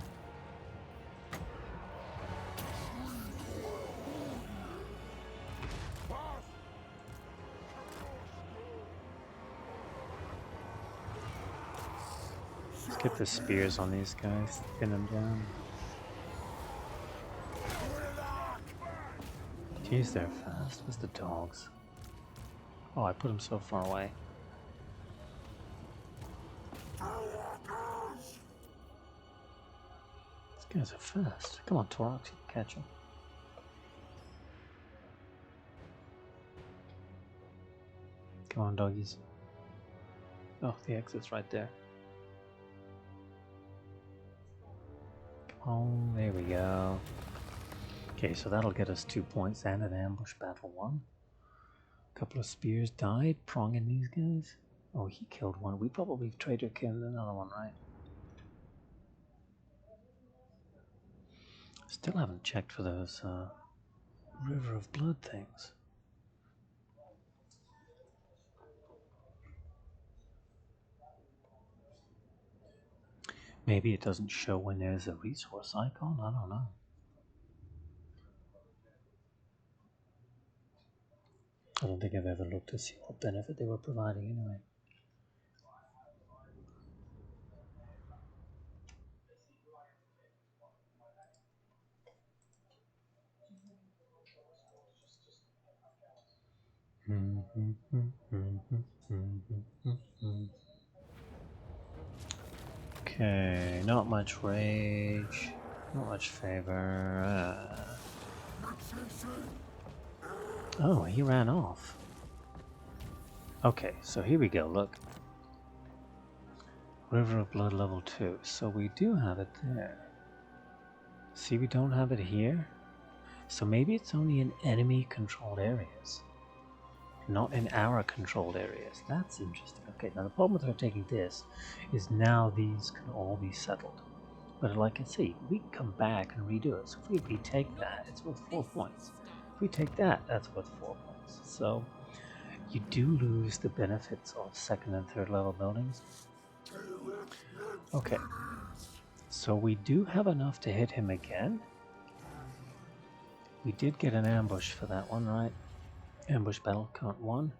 Let's get the spears on these guys, pin them down. Jeez, they're fast. Where's the dogs? Oh, I put them so far away. These guys are fast. Come on, Taurox, you can catch them. Come on, doggies. Oh, the exit's right there. Oh, there we go. Okay, so that'll get us 2 points and an ambush battle 1. A couple of spears died, pronging these guys. Oh, he killed one. We probably traitor killed another one, right? Still haven't checked for those River of Blood things. Maybe it doesn't show when there's a resource icon. I don't know. I don't think I've ever looked to see what benefit they were providing anyway. Okay, not much rage, not much favor. Oh, he ran off. Okay, so here we go, look. River of Blood level 2, so we do have it there. See, we don't have it here. So maybe it's only in enemy controlled areas, not in our controlled areas. That's interesting. Okay, now the problem with her taking this is now these can all be settled. But like I say, we can come back and redo it. So if we retake that, it's worth 4 points. If we take that, that's worth 4 points. So you do lose the benefits of second and third level buildings. Okay, so we do have enough to hit him again. We did get an ambush for that one, right? Ambush battle count 1.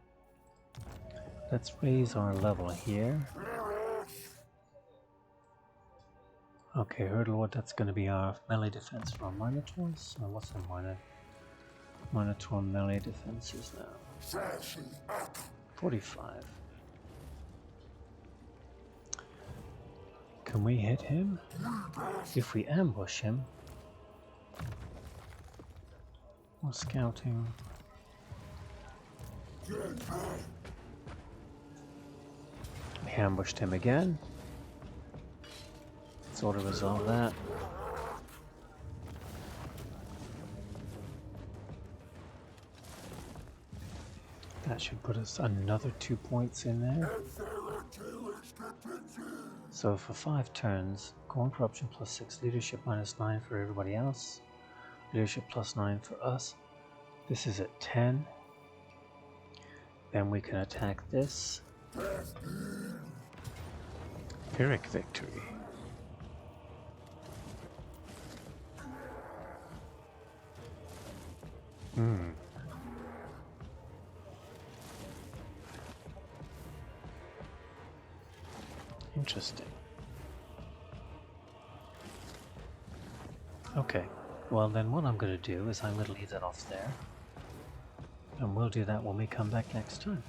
Let's raise our level here. Okay, hurdle, what that's going to be our melee defense for our Minotaurs. So what's our Minotaur melee defenses now? 45. Can we hit him? If we ambush him. Or scouting. We ambushed him again. Sort of resolve that. That should put us another 2 points in there. So for 5 turns, Corn Corruption +6, Leadership -9 for everybody else. Leadership +9 for us. This is at 10. Then we can attack this. Pyrrhic victory. Interesting. Okay, well then what I'm going to do is I'm going to leave that off there. And we'll do that when we come back next time.